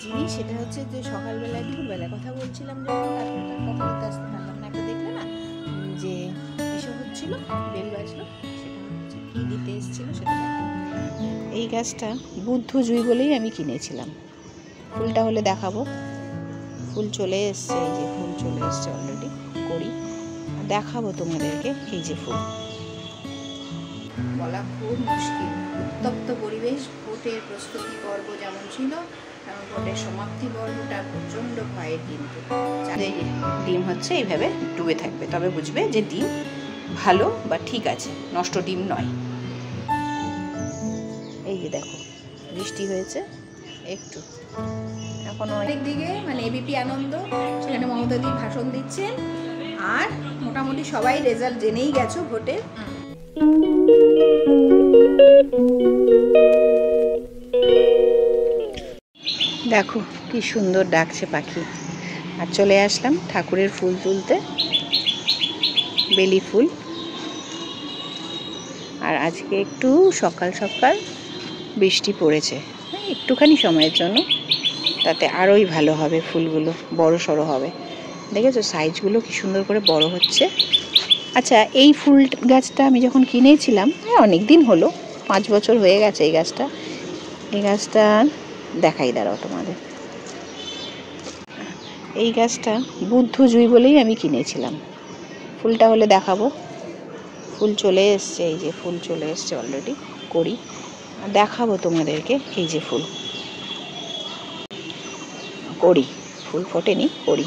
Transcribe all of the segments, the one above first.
জিনিস সেটা হচ্ছে যে সকালবেলায় দুপুরবেলায় কথা বলছিলাম যখন তারপরে কথা বলতে আসতে পারলাম না। একটা দেখলে না যে এসব হচ্ছিল, বেল বাজলো, সেটা হচ্ছে কি দিতে এসেছিল সেটা দেখো। এই গাছটা বুদ্ধ জুঁই বলেই আমি কিনেছিলাম। ফুলটা হলে দেখাবো। ফুল চলে এসছে, এই যে ফুল চলে এসছে অলরেডি, করি দেখাবো তোমাদেরকে। এই যে ফুল, বলা খুব মুশকিল। উত্তপ্ত পরিবেশ, ভোটের প্রস্তুতি পর্ব যেমন ছিল তেমন ভোটের সমাপ্তি পর্বটা প্রচণ্ড ভয়ের। কিন্তু ডিম হচ্ছে এইভাবে ডুবে থাকবে, তবে বুঝবে যে ডিম ভালো বা ঠিক আছে, নষ্ট ডিম নয়। এই যে দেখো বৃষ্টি হয়েছে একটু, এখনো অনেক দিকে মানে এবিপি আনন্দ, সেখানে মমতাদি ভাষণ দিচ্ছেন, আর মোটামুটি সবাই রেজাল্ট জেনেই গেছো ভোটের। দেখো কি সুন্দর ডাকছে পাখি। আর চলে আসলাম ঠাকুরের ফুল তুলতে, বেলি ফুল। আর আজকে একটু সকাল সকাল বৃষ্টি পড়েছে, একটুখানি সময়ের জন্য, তাতে আরোই ভালো হবে, ফুলগুলো বড় সড়ো হবে। দেখেছো সাইজগুলো কি সুন্দর করে বড় হচ্ছে। আচ্ছা, এই ফুল গাছটা আমি যখন কিনেছিলাম অনেক দিন হলো, 5 বছর হয়ে গেছে এই গাছটা। এই গাছটা দেখাই, দাঁড়াও তোমাদের। এই গাছটা বুদ্ধ জুঁই বলেই আমি কিনেছিলাম। ফুলটা হলে দেখাবো। ফুল চলে এসছে, এই যে ফুল চলে এসছে অলরেডি, করি দেখাবো তোমাদেরকে। এই যে ফুল, করি, ফুল ফোটেনি, করি।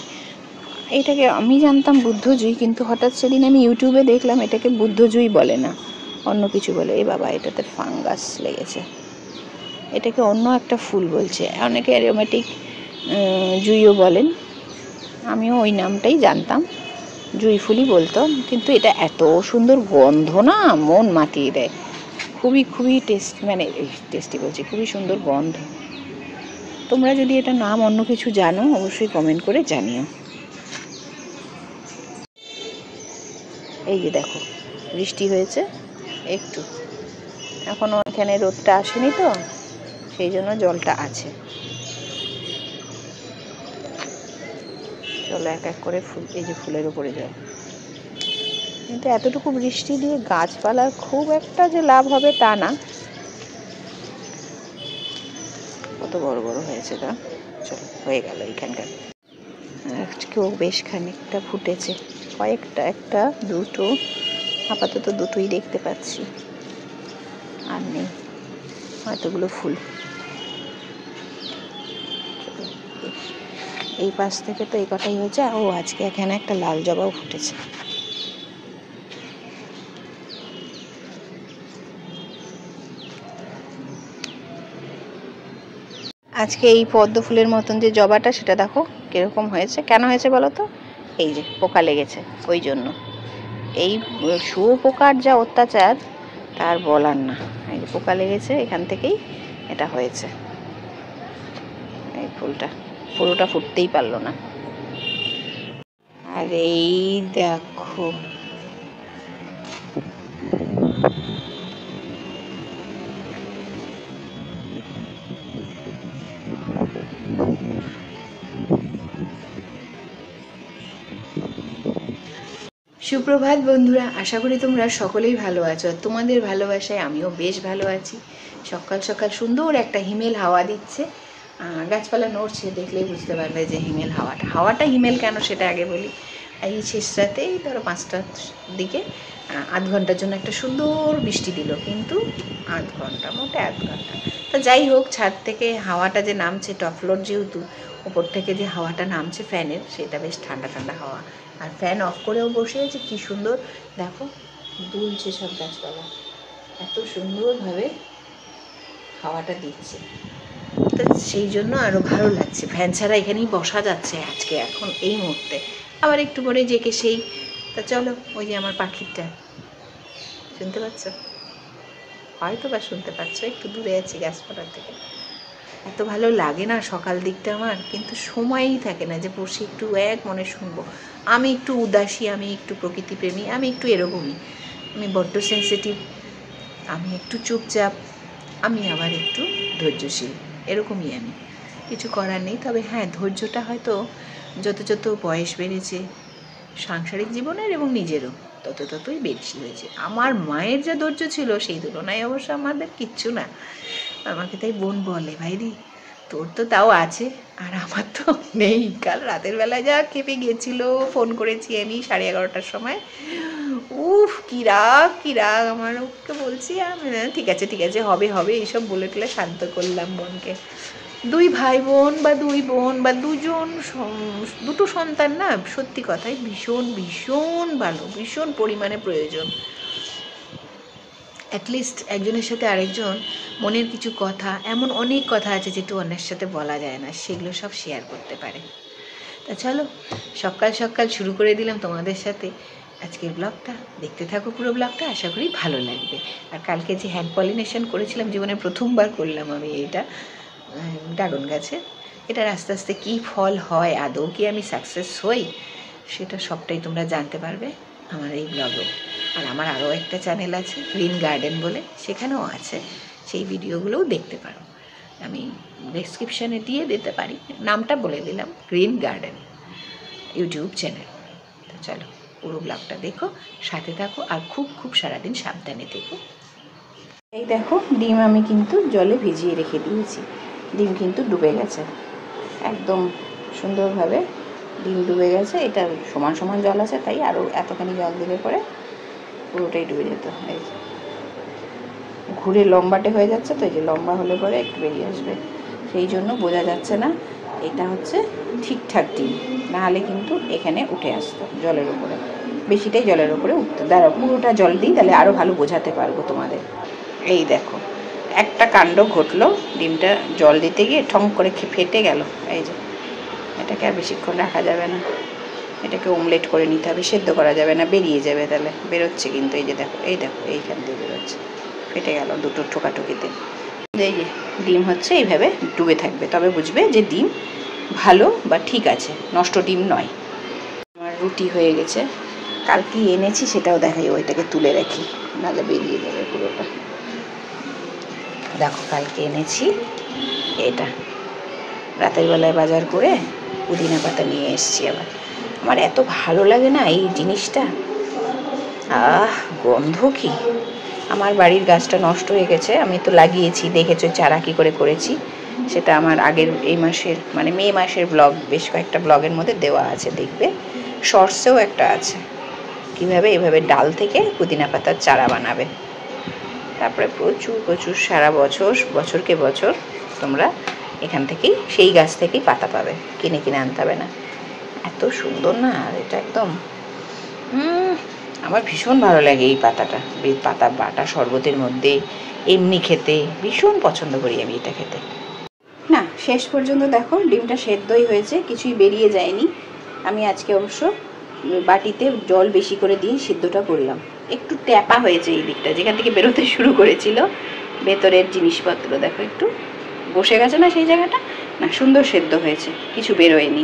এটাকে আমি জানতাম বুদ্ধ জুঁই, কিন্তু হঠাৎ সেদিন আমি ইউটিউবে দেখলাম এটাকে বুদ্ধ জুঁই বলে না, অন্য কিছু বলে। এ বাবা, এটাতে ফাঙ্গাস লেগেছে, এটাকে অন্য একটা ফুল বলছে। অনেকে অ্যারোমেটিক জুঁইও বলেন, আমিও ওই নামটাই জানতাম, জুঁই ফুলই বলতো। কিন্তু এটা এত সুন্দর গন্ধ না, মন মাতিয়ে দেয়। খুবই খুবই টেস্টি, মানে টেস্টি বলছি, খুবই সুন্দর গন্ধ। তোমরা যদি এটা নাম অন্য কিছু জানো অবশ্যই কমেন্ট করে জানিও। এই যে দেখো বৃষ্টি হয়েছে একটু, এখনো এখানে রোদটা আসেনি তো, সেই জন্য জলটা আছে। চলো এক এক করে ফুল, এই যে ফুলের উপরে জল। কিন্তু এতটুকু বৃষ্টি দিয়ে গাছপালার খুব একটা যে লাভ হবে তা না। কত বড় বড় হয়েছে তা। চলো, হয়ে গেল এইখানকার। আজকেও বেশ খানিকটা ফুটেছে, কয়েকটা, একটা দুটো, আপাতত দুটোই দেখতে পাচ্ছি, আর নেই এতগুলো ফুল। এই পাশ থেকে তো এই কটাই হয়েছে। ও আজকে এখানে একটা লাল জবাও ফুটেছে। আজকে এই পদ্ম ফুলের মতন যে জবাটা, সেটা দেখো কিরকম হয়েছে। কেন হয়েছে বলো তো? এই যে পোকা লেগেছে, ওই জন্য। এই শুয়োপোকার যা অত্যাচার তার বলার না। এই যে পোকা লেগেছে, এখান থেকেই এটা হয়েছে। এই ফুলটা পুরোটা ফুটতেই পারলো না। আর এই দেখো, সুপ্রভাত বন্ধুরা, আশা করি তোমরা সকলেই ভালো আছো। তোমাদের ভালোবাসায় আমিও বেশ ভালো আছি। সকাল সকাল সুন্দর একটা হিমেল হাওয়া দিচ্ছে, গাছপালা নড়ছে, দেখলেই বুঝতে পারবে যে হিমেল হাওয়াটা হিমেল কেন সেটা আগে বলি। এই শেষ রাতেই ধরো 5টার দিকে আধ ঘন্টার জন্য একটা সুন্দর বৃষ্টি দিল, কিন্তু আধ ঘন্টা, মোটে আধ ঘন্টা। তো যাই হোক, ছাদ থেকে হাওয়াটা যে নামছে, টপ ফ্লোর যেহেতু, ওপর থেকে যে হাওয়াটা নামছে ফ্যানের, সেটা বেশ ঠান্ডা ঠান্ডা হাওয়া। আর ফ্যান অফ করেও বসে আছে, কী সুন্দর দেখো দুলছে সব গাছপালা, এত সুন্দরভাবে হাওয়াটা দিচ্ছে। তো সেই জন্য আরও ভালো লাগছে। ফ্যান ছাড়া এখানেই বসা যাচ্ছে আজকে, এখন এই মুহূর্তে। আবার একটু পরে জেকে সেই। তা চলো, ওই যে আমার পাখিটা, শুনতে পাচ্ছ? হয়তো বা শুনতে পাচ্ছ, একটু দূরে আছি গাছপালার থেকে। এত ভালো লাগে না সকাল দিকটা আমার, কিন্তু সময়ই থাকে না যে বসে একটু এক মনে শুনবো। আমি একটু উদাসী, আমি একটু প্রকৃতিপ্রেমী, আমি একটু এরকমই। আমি বড্ড সেন্সিটিভ, আমি একটু চুপচাপ, আমি আবার একটু ধৈর্যশীল, এরকমই আমি। কিছু করার নেই। তবে হ্যাঁ, ধৈর্যটা হয়তো যত যত বয়স বেড়েছে সাংসারিক জীবনের এবং নিজেরও ততই বেশি হয়েছে। আমার মায়ের যা ধৈর্য ছিল সেই তুলনায় অবশ্য আমাদের কিচ্ছু না। আমাকে তাই বোন বলে, ভাইরি তোর তো তাও আছে আর আমার তো নেই। কাল রাতের বেলা যা খেপে গিয়েছিল, ফোন করেছি আমি 11:30টার সময়। উফ কী রাগ আমার। ওকে বলছি ঠিক আছে হবে এইসব বলে টলে শান্ত করলাম বোনকে। দুই ভাই বোন বা দুই বোন বা দুটো সন্তান না, সত্যি কথাই ভীষণ ভালো, ভীষণ পরিমাণে প্রয়োজন। অ্যাটলিস্ট একজনের সাথে আরেকজন মনের কিছু কথা, এমন অনেক কথা আছে যেটা অন্যের সাথে বলা যায় না, সেগুলো সব শেয়ার করতে পারে। তা চলো, সকাল শুরু করে দিলাম তোমাদের সাথে আজকের ব্লগটা। দেখতে থাকো পুরো ব্লগটা, আশা করি ভালো লাগবে। আর কালকে যে হ্যান্ড পলিনেশন করেছিলাম, জীবনে প্রথমবার করলাম আমি এটা ড্রাগন গাছে। এটার আস্তে আস্তে কী ফল হয়, আদৌ কি আমি সাকসেস হই, সেটা সবটাই তোমরা জানতে পারবে আমার এই ব্লগেও। আর আমার আরও একটা চ্যানেল আছে গ্রিন গার্ডেন বলে, সেখানেও আছে, সেই ভিডিওগুলোও দেখতে পারো। আমি ডেসক্রিপশানে দিয়ে দিতে পারি, নামটা বলে দিলাম, গ্রিন গার্ডেন ইউটিউব চ্যানেল। তো চলো পুরো ব্লগটা দেখো, সাথে থাকো, আর খুব সারাদিন সাবধানে থেকো। এই দেখো, ডিম আমি কিন্তু জলে ভিজিয়ে রেখে দিয়েছি। ডিম কিন্তু ডুবে গেছে একদম সুন্দরভাবে, ডিম ডুবে গেছে। এটা সমান জল আছে, তাই আরও এতখানি জল দিলে পরে পুরোটাই ডুবে যেত। এই ঘুরে লম্বাটে হয়ে যাচ্ছে, তো এই যে লম্বা হলে পরে একটু বেরিয়ে আসবে, সেই জন্য বোঝা যাচ্ছে না এটা হচ্ছে ঠিকঠাক ডিম, নাহলে কিন্তু এখানে উঠে আসতো জলের উপরে, বেশিটাই জলের উপরে উঠতো। দাঁড়াও পুরোটা জল দিই, তাহলে আরও ভালো বোঝাতে পারবো তোমাদের। এই দেখো, একটা কাণ্ড ঘটলো, ডিমটা জল দিতে গিয়ে ঠং করে ফেটে গেল। এই যে এটাকে আর বেশিক্ষণ রাখা যাবে না, এটাকে অমলেট করে নিতে হবে, সেদ্ধ করা যাবে না, বেরিয়ে যাবে, তাহলে বেরোচ্ছে কিন্তু। এই যে দেখো এইখান দিয়ে বেরোচ্ছে, ফেটে গেল দুটো ঠোকাঠুকিতে। এই যে ডিম হচ্ছে এইভাবে ডুবে থাকবে, তবে বুঝবে যে ডিম ভালো বা ঠিক আছে, নষ্ট ডিম নয়। আমার রুটি হয়ে গেছে, কালকে এনেছি সেটাও দেখাই, ওইটাকে তুলে রাখি, নাহলে বেরিয়ে যাবে পুরোটা। দেখো কালকে এনেছি এটা, রাতের বেলায় বাজার করে পুদিনা পাতা নিয়ে এসেছি। আবার আমার এত ভালো লাগে না এই জিনিসটা, গন্ধ কি! আমার বাড়ির গাছটা নষ্ট হয়ে গেছে, আমি তো লাগিয়েছি, দেখেছো চারা কী করে করেছি, সেটা আমার আগের এই মাসের মানে মে মাসের ব্লগ, বেশ কয়েকটা ব্লগের মধ্যে দেওয়া আছে, দেখবে। শর্টসেও একটা আছে, কীভাবে এভাবে ডাল থেকে পুদিনা পাতার চারা বানাবে। তারপরে প্রচুর সারা বছরকে বছর তোমরা এখান থেকেই, সেই গাছ থেকেই পাতা পাবে, কিনে আনতে হবে না। এত সুন্দর না, আর এটা একদম আমার ভীষণ ভালো লাগে এই পাতাটা, পাতা বাটা শরবতের মধ্যে, এমনি খেতে ভীষণ পছন্দ করি আমি এটা খেতে। না, শেষ পর্যন্ত দেখো ডিমটা সেদ্ধই হয়েছে, কিছুই বেরিয়ে যায়নি। আমি আজকে অবশ্য বাটিতে জল বেশি করে দিয়ে সিদ্ধটা করলাম। একটু ট্যাপা হয়েছে এই দিকটা, যেখান থেকে বেরোতে শুরু করেছিল ভেতরের জিনিসপত্র, দেখো একটু বসে গেছে না সেই জায়গাটা, না সুন্দর সেদ্ধ হয়েছে, কিছু বেরোয়নি।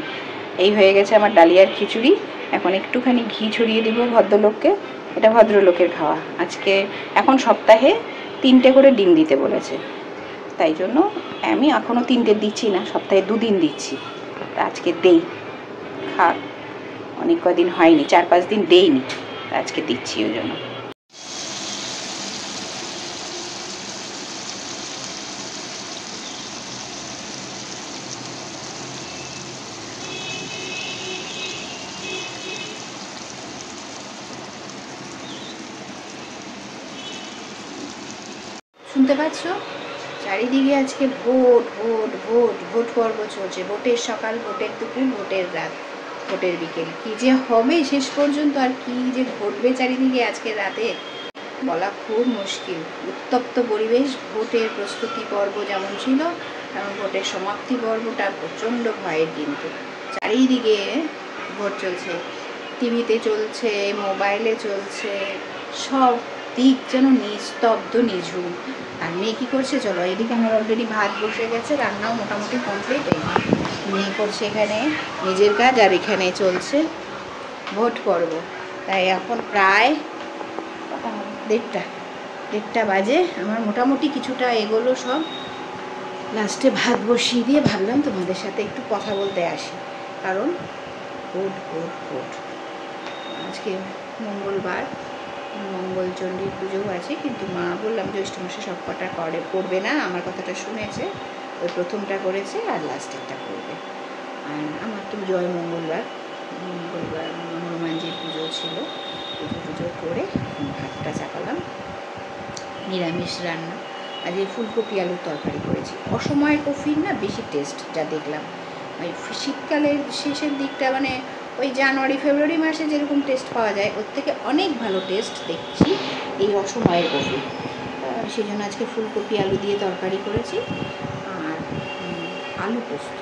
এই হয়ে গেছে আমার ডালিয়ার খিচুড়ি। এখন একটুখানি ঘি ছড়িয়ে দিব ভদ্রলোককে, এটা ভদ্রলোকের খাওয়া আজকে। এখন সপ্তাহে 3টে করে ডিম দিতে বলেছে, তাই জন্য আমি এখনও 3টে দিচ্ছি না, সপ্তাহে 2 দিন দিচ্ছি। আজকে দেই, খাক, অনেক কদিন হয়নি, 4-5 দিন দেইনি, আজকে দিচ্ছি ওই জন্য। শুনতে পাচ্ছ? চারিদিকে আজকে ভোট পর্ব চলছে। ভোটের সকাল, ভোটের দুপুর, ভোটের রাত, ভোটের বিকেল, কি যে হবে শেষ পর্যন্ত, আর কি যে ঘটবে চারিদিকে আজকে রাতে বলা খুব মুশকিল। উত্তপ্ত পরিবেশ, ভোটের প্রস্তুতি পর্ব যেমন ছিল, তেমন ভোটের সমাপ্তি পর্বটা প্রচণ্ড ভয়ের। কিন্তু চারিদিকে ভোট চলছে, টিভিতে চলছে, মোবাইলে চলছে, সব দিক যেন নিস্তব্ধ, নিঝুম। আর মেয়ে কী করছে, চলো এদিকে আমার অলরেডি ভাত বসে গেছে, রান্নাও মোটামুটি কমপ্লিট। মেয়ে করছে এখানে নিজের কাজ, আর এখানে চলছে ভোট পর্ব। তাই এখন প্রায় 1:30 বাজে, আমার মোটামুটি কিছুটা এগোলো সব, লাস্টে ভাত বসিয়ে দিয়ে ভাবলাম তোমাদের সাথে একটু কথা বলতে আসি, কারণ ভোট আজকে মঙ্গলবার, মঙ্গলচণ্ডীর পুজোও আছে, কিন্তু মা বললাম জ্যৈষ্ঠ মাসে সব কটা করবে না, আমার কথাটা শুনেছে, ওই প্রথমটা করেছে আর লাস্টেরটা করবে। আর আমার তো জয় মঙ্গলবার হনুমানজির পুজো ছিল, পুজো করে ভাতটা চাপালাম। নিরামিষ রান্না, আজ এই ফুলকপি আলুর তরকারি করেছি। অসময়ের কফির না বেশি টেস্ট যা দেখলাম, ওই শীতকালের শেষের দিকটা মানে ওই জানুয়ারি ফেব্রুয়ারি মাসে যেরকম টেস্ট পাওয়া যায় ওর থেকে অনেক ভালো টেস্ট দেখছি এই অসময়ের কফি। সেই জন্য আজকে ফুলকপি আলু দিয়ে তরকারি করেছি। আর আলু পোস্ত,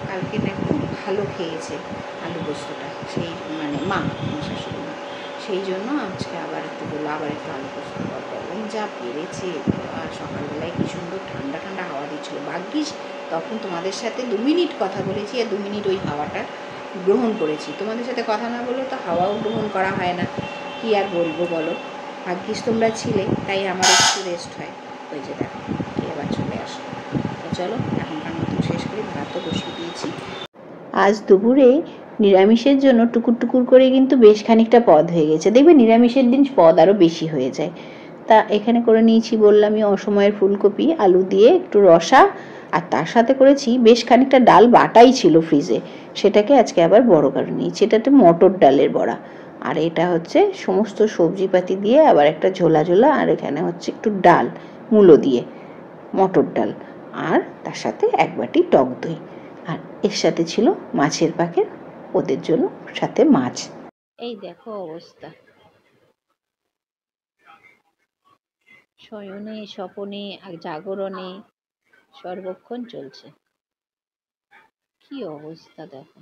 কালকে না খুব ভালো খেয়েছে আলু পোস্তটা, সেই মানে মা শাশুড়ি মা, সেই জন্য আজকে আবার একটু বললো আবার একটু আলু পোস্ত করবো। এবং যা পেরেছে, আর সকালবেলায় কি সুন্দর ঠান্ডা ঠান্ডা হাওয়া দিচ্ছিলো, ভাগ্যিস তখন তোমাদের সাথে 2 মিনিট কথা বলেছি, আর 2 মিনিট ওই হাওয়াটা গ্রহণ করেছি। তোমাদের সাথে কথা না বললেও তো হাওয়াও গ্রহণ করা হয় না, কি আর বলবো বলো। ভাগ্যিস তোমরা ছিলে, তাই আমার একটু রেস্ট হয়। ওই যে দেখো এবার চলে আসো। তো চলো এখনকার মতো শেষ করি, ভাতও বসিয়ে দিয়েছি। আজ দুপুরে নিরামিষের জন্য টুকুর টুকুর করে কিন্তু বেশ খানিকটা পদ হয়ে গেছে, দেখবে নিরামিষের দিন পদ আরও বেশি হয়ে যায়। তা এখানে করে নিয়েছি বললামই অসময়ের ফুলকপি আলু দিয়ে একটু রসা, আর তার সাথে করেছি বেশ খানিকটা ডাল বাটাই ছিল ফ্রিজে, সেটাকে আজকে আবার বড় করে নিয়েছি। এটাতে মটর ডালের বড়া, আর এটা হচ্ছে সমস্ত সবজিপাতি দিয়ে আবার একটা ঝোলা ঝোলা, আর এখানে হচ্ছে একটু ডাল মূলো দিয়ে মটর ডাল, আর তার সাথে 1 বাটি টক দই, আর এর সাথে ছিল মাছের পাকের, ওদের জন্য সাথে মাছ। এই দেখো অবস্থা, শয়নে স্বপনে আর জাগরণে সর্বক্ষণ চলছে, কি অবস্থা দেখো।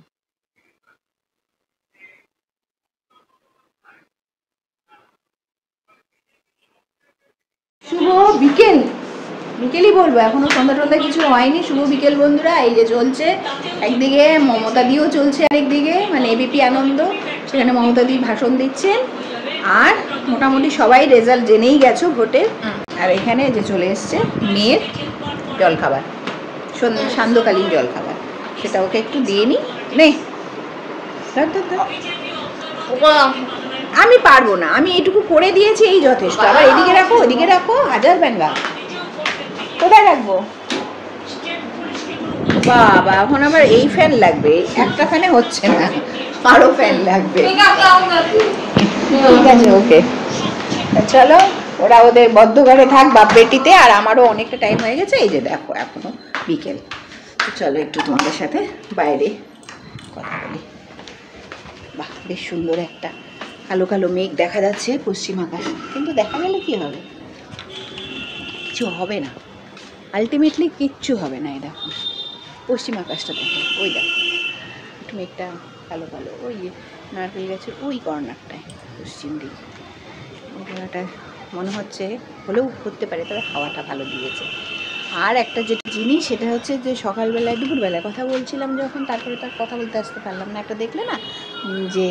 শুভ বিকেল, বিকেলই বলবো, এখনো সন্ধ্যা টন্ধা কিছু হয়নি। শুভ বিকেল বন্ধুরা, এই যে চলছে, একদিকে মমতা দিও চলছে, আরেকদিকে মানে এবিপি আনন্দ, সেখানে মমতা দি ভাষণ দিচ্ছেন, আর মোটামুটি সবাই রেজাল্ট জেনেই গেছো ভোটের। আর এখানে যে চলে এসছে মেয়ের জলখাবার, সান্ধ্যকালীন জলখাবার, সেটা ওকে একটু দিয়ে নি। নে আমি পারবো না, আমি এইটুকু করে দিয়েছি এই যথেষ্ট। আবার এদিকে রাখো ওদিকে রাখো, হাজার ব্যাঙ্গা, কোথায় রাখবো বাবা। এখন আবার এই ফ্যান লাগবে, একটা ফ্যানে হচ্ছে না, আরো ফ্যান লাগবে। ঠিক আছে ওকে, চলো ওরা ওদের বদ্ধ ঘরে থাক বাপ বেটিতে, আর আমারও অনেকটা টাইম হয়ে গেছে। এই যে দেখো এখনো বিকেল, চলো একটু তোমাদের সাথে বাইরে কথা বলি। বাহ বেশ সুন্দর একটা কালো কালো মেঘ দেখা যাচ্ছে পশ্চিম আকাশ, কিন্তু দেখা গেলে কি হবে, কিছু হবে না, আলটিমেটলি কিচ্ছু হবে না। এই দেখো পশ্চিম আকাশটা দেখো, ওই দেখো একটু মেঘটা কালো কালো, ওই নারকেল গাছের ওই কর্নারটায় পশ্চিম দিকে ওটা মনে হচ্ছে, হলেও করতে পারে, তবে হাওয়াটা ভালো দিয়েছে। আর একটা যেটা জিনিস সেটা হচ্ছে যে সকালবেলায় দুপুরবেলায় কথা বলছিলাম যখন, তারপরে তার কথা বলতে আসতে পারলাম না, একটা দেখলে না যে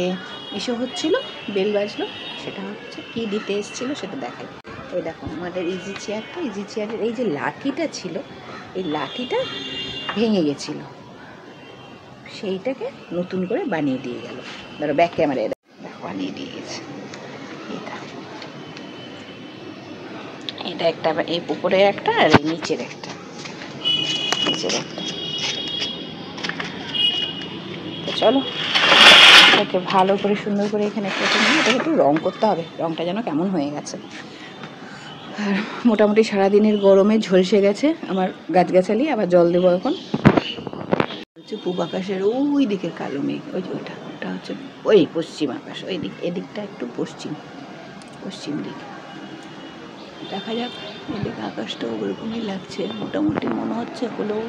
এসব হচ্ছিলো, বেল বাজলো, সেটা হচ্ছে কি দিতে এসেছিলো সেটা দেখাই। ওই দেখো আমাদের ইজি চেয়ারটা, ইজি চেয়ারের এই যে লাঠিটা ছিল, এই লাঠিটা ভেঙে গেছিলো, সেইটাকে নতুন করে বানিয়ে দিয়ে গেল। ধরো ব্যাক ক্যামেরায় দেখো বানিয়ে দিয়ে গেছে। এটা একটা, এই উপরের একটা আর এই নিচের একটা, তো চলো এটাকে ভালো করে সুন্দর করে এখানে প্রথমে এটাকে একটু রং করতে হবে, রংটা যেন কেমন হয়ে গেছে। আর মোটামুটি সারাদিনের গরমে ঝলসে গেছে আমার গাছগাছালি, আবার জল দেবো এখন। হচ্ছে পূব আকাশের ওই দিকের কালো মেঘ, ওই যে ওটা হচ্ছে ওই পশ্চিম আকাশ, ওই দিক, এদিকটা একটু পশ্চিম দিক, দেখা যাক। এদিকে আকাশটাও ওরকমই লাগছে, মোটামুটি মনে হচ্ছে হলেও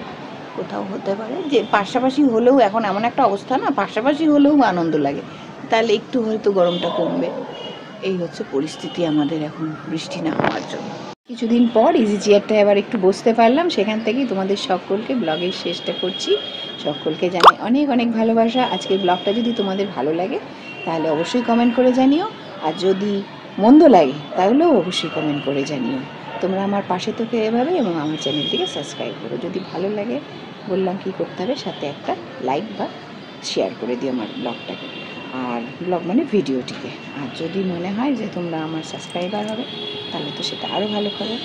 কোথাও হতে পারে যে পাশাপাশি হলেও, এখন এমন একটা অবস্থা না, পাশাপাশি হলেও আনন্দ লাগে, তাহলে একটু হয়তো গরমটা কমবে। এই হচ্ছে পরিস্থিতি আমাদের এখন বৃষ্টি না হওয়ার জন্য। কিছুদিন পর ইজি চেয়ারটায় আবার একটু বসতে পারলাম, সেখান থেকেই তোমাদের সকলকে ব্লগের শেষটা করছি। সকলকে জানাই অনেক অনেক ভালোবাসা। আজকের ব্লগটা যদি তোমাদের ভালো লাগে তাহলে অবশ্যই কমেন্ট করে জানিও, আর যদি মন্দ লাগে তাহলেও অবশ্যই কমেন্ট করে জানিও। তোমরা আমার পাশে থেকে এভাবে এবং আমার চ্যানেলটিকে সাবস্ক্রাইব করো। যদি ভালো লাগে বললাম কী করতে হবে, সাথে একটা লাইক বা শেয়ার করে দিও আমার ব্লগটাকে, আর ব্লগ মানে ভিডিওটিকে। আর যদি মনে হয় যে তোমরা আমার সাবস্ক্রাইবার হবে তাহলে তো সেটা আরও ভালো খবর।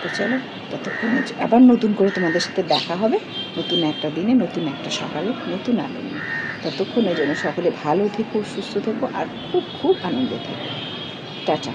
তো চলো, ততক্ষণে আবার নতুন করে তোমাদের সাথে দেখা হবে, নতুন একটা দিনে, নতুন একটা সকালে, নতুন আলো নিয়ে। ততক্ষণের জন্য সকলে ভালো থেকো, সুস্থ থেকো, আর খুব খুব আনন্দে থেকো। টাটা।